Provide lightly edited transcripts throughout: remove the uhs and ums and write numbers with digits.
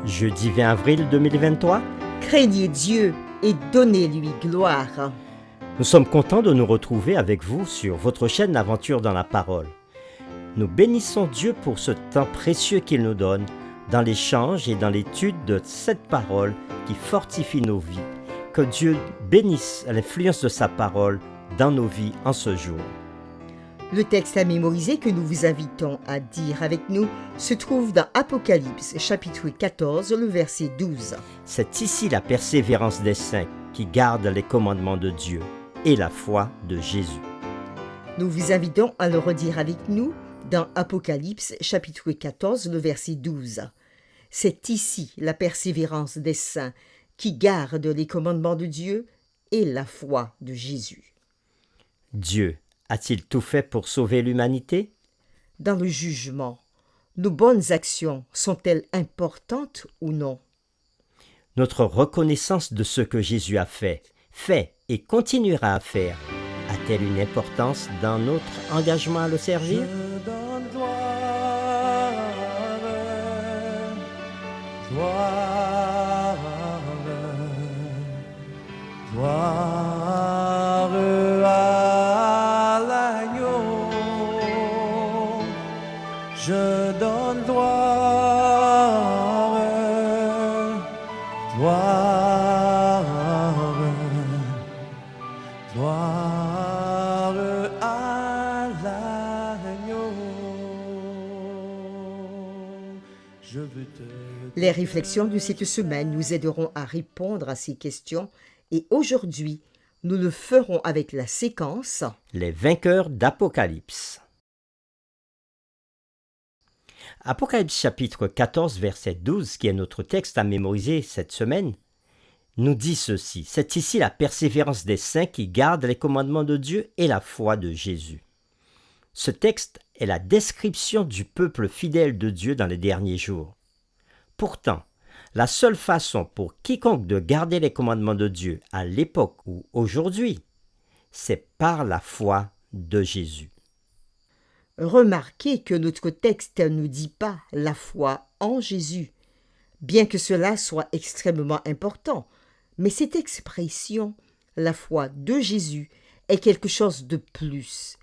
Jeudi 20 avril 2023, Craignez Dieu et donnez-lui gloire. nous sommes contents de nous retrouver avec vous sur votre chaîne Aventure dans la parole. Nous bénissons Dieu pour ce temps précieux qu'il nous donne dans l'échange et dans l'étude de cette parole qui fortifie nos vies. Que Dieu bénisse l'influence de sa parole dans nos vies en ce jour. Le texte à mémoriser que nous vous invitons à dire avec nous se trouve dans Apocalypse chapitre 14, le verset 12. C'est ici la persévérance des saints qui gardent les commandements de Dieu et la foi de Jésus. Nous vous invitons à le redire avec nous dans Apocalypse chapitre 14, le verset 12. C'est ici la persévérance des saints qui gardent les commandements de Dieu et la foi de Jésus. Dieu a-t-il tout fait pour sauver l'humanité? Dans le jugement, nos bonnes actions sont-elles importantes ou non? Notre reconnaissance de ce que Jésus a fait et continuera à faire, a-t-elle une importance dans notre engagement à le servir? Je donne gloire, gloire, gloire à l'agneau. Je donne gloire, gloire, gloire à l'agneau. Je veux te Les réflexions de cette semaine nous aideront à répondre à ces questions et aujourd'hui, nous le ferons avec la séquence Les vainqueurs d'Apocalypse. Apocalypse chapitre 14 verset 12, qui est notre texte à mémoriser cette semaine, nous dit ceci: c'est ici la persévérance des saints qui gardent les commandements de Dieu et la foi de Jésus. Ce texte est la description du peuple fidèle de Dieu dans les derniers jours. Pourtant, la seule façon pour quiconque de garder les commandements de Dieu à l'époque ou aujourd'hui, c'est par la foi de Jésus. Remarquez que notre texte ne nous dit pas la foi en Jésus, bien que cela soit extrêmement important. Mais cette expression, la foi de Jésus, est quelque chose de plus.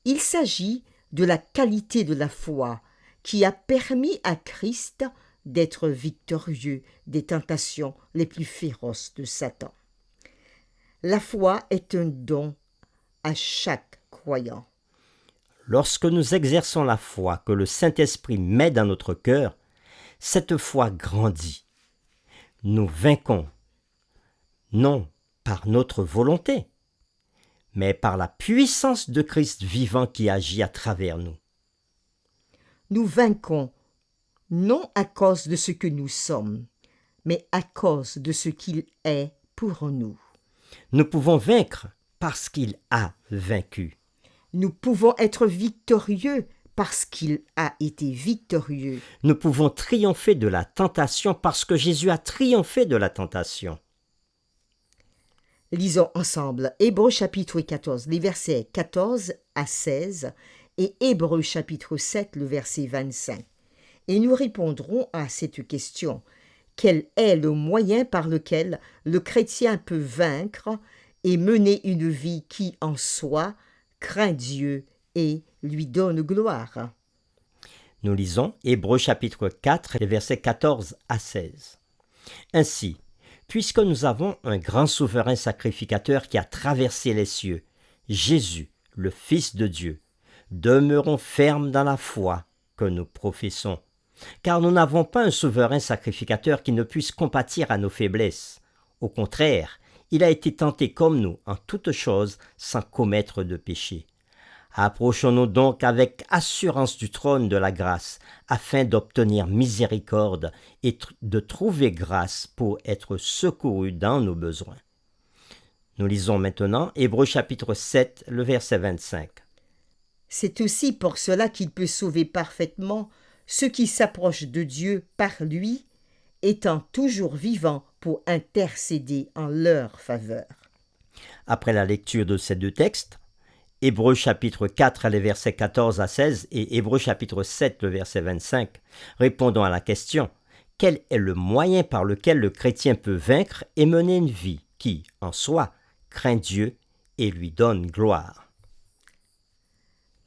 Il s'agit de la qualité de la foi qui a permis à Christ d'être victorieux des tentations les plus féroces de Satan. La foi est un don à chaque croyant. Lorsque nous exerçons la foi que le Saint-Esprit met dans notre cœur, cette foi grandit. Nous vainquons, non par notre volonté, mais par la puissance de Christ vivant qui agit à travers nous. Nous vainquons non à cause de ce que nous sommes, mais à cause de ce qu'il est pour nous. Nous pouvons vaincre parce qu'il a vaincu. Nous pouvons être victorieux parce qu'il a été victorieux. Nous pouvons triompher de la tentation parce que Jésus a triomphé de la tentation. Lisons ensemble Hébreux chapitre 14, les versets 14 à 16 et Hébreux chapitre 7, le verset 25. Et nous répondrons à cette question. Quel est le moyen par lequel le chrétien peut vaincre et mener une vie qui, en soi, craint Dieu et lui donne gloire? Nous lisons Hébreux chapitre 4, les versets 14 à 16. Ainsi, puisque nous avons un grand souverain sacrificateur qui a traversé les cieux, Jésus, le Fils de Dieu, demeurons fermes dans la foi que nous professons. Car nous n'avons pas un souverain sacrificateur qui ne puisse compatir à nos faiblesses. Au contraire, il a été tenté comme nous en toutes choses sans commettre de péché. Approchons-nous donc avec assurance du trône de la grâce, afin d'obtenir miséricorde et de trouver grâce pour être secourus dans nos besoins. Nous lisons maintenant Hébreux chapitre 7, le verset 25. C'est aussi pour cela qu'il peut sauver parfaitement ceux qui s'approchent de Dieu par lui, étant toujours vivants pour intercéder en leur faveur. Après la lecture de ces deux textes, Hébreux chapitre 4, les versets 14 à 16 et Hébreux chapitre 7, le verset 25, répondons à la question: quel est le moyen par lequel le chrétien peut vaincre et mener une vie qui, en soi, craint Dieu et lui donne gloire.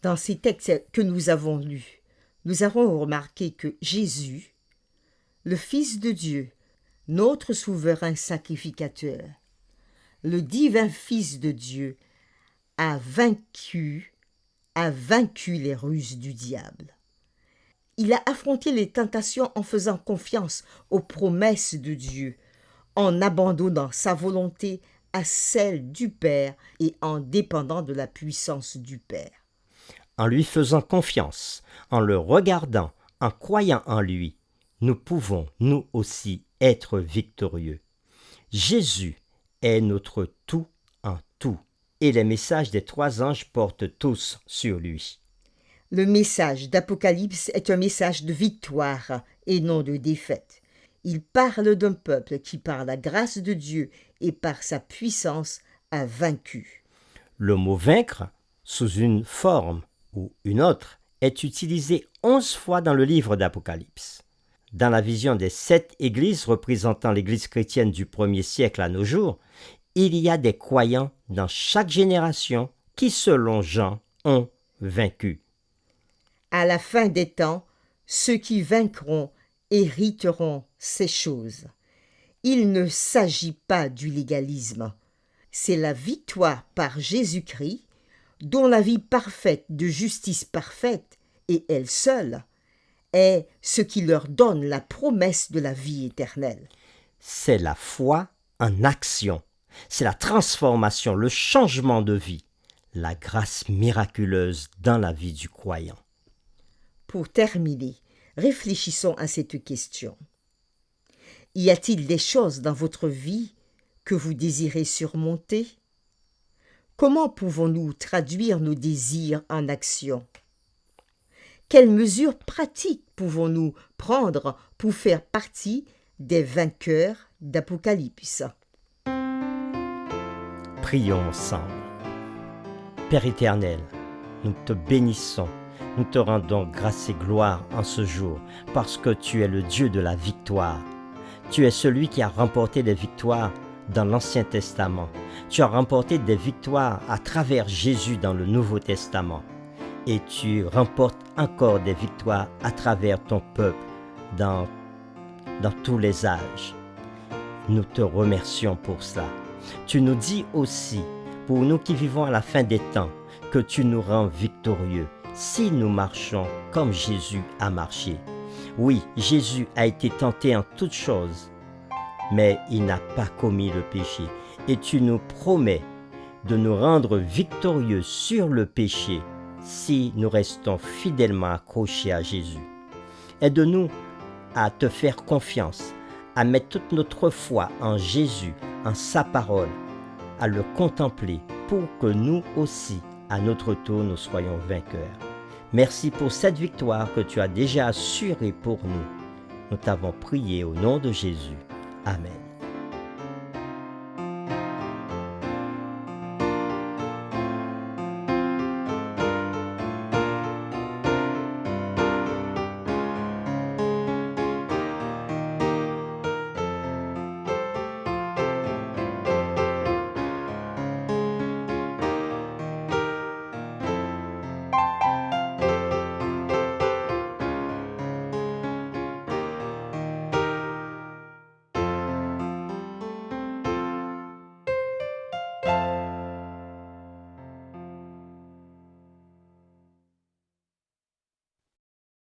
Dans ces textes que nous avons lus, nous avons remarqué que Jésus, le Fils de Dieu, notre souverain sacrificateur, le divin Fils de Dieu, a vaincu les ruses du diable. Il a affronté les tentations en faisant confiance aux promesses de Dieu, en abandonnant sa volonté à celle du Père et en dépendant de la puissance du Père. En lui faisant confiance, en le regardant, en croyant en lui, nous pouvons, nous aussi, être victorieux. Jésus est notre tout en tout, et les messages des 3 anges portent tous sur lui. Le message d'Apocalypse est un message de victoire et non de défaite. Il parle d'un peuple qui, par la grâce de Dieu et par sa puissance, a vaincu. Le mot vaincre, sous une forme ou une autre, est utilisé 11 fois dans le livre d'Apocalypse. Dans la vision des 7 églises représentant l'église chrétienne du 1er siècle à nos jours, il y a des croyants dans chaque génération qui, selon Jean, ont vaincu. À la fin des temps, ceux qui vaincront hériteront ces choses. Il ne s'agit pas du légalisme. C'est la victoire par Jésus-Christ, dont la vie parfaite de justice parfaite, et elle seule, est ce qui leur donne la promesse de la vie éternelle. C'est la foi en action. C'est la transformation, le changement de vie, la grâce miraculeuse dans la vie du croyant. Pour terminer, réfléchissons à cette question. Y a-t-il des choses dans votre vie que vous désirez surmonter? Comment pouvons-nous traduire nos désirs en action? Quelles mesures pratiques pouvons-nous prendre pour faire partie des vainqueurs d'Apocalypse? Prions ensemble. Père éternel, nous te bénissons, nous te rendons grâce et gloire en ce jour, parce que tu es le Dieu de la victoire. Tu es celui qui a remporté des victoires dans l'Ancien Testament. Tu as remporté des victoires à travers Jésus dans le Nouveau Testament. Et tu remportes encore des victoires à travers ton peuple dans tous les âges. Nous te remercions pour cela. Tu nous dis aussi, pour nous qui vivons à la fin des temps, que tu nous rends victorieux si nous marchons comme Jésus a marché. Oui, Jésus a été tenté en toutes choses, mais il n'a pas commis le péché. Et tu nous promets de nous rendre victorieux sur le péché si nous restons fidèlement accrochés à Jésus. Aide-nous à te faire confiance, à mettre toute notre foi en Jésus, en sa parole, à le contempler pour que nous aussi, à notre tour, nous soyons vainqueurs. Merci pour cette victoire que tu as déjà assurée pour nous. Nous t'avons prié au nom de Jésus. Amen.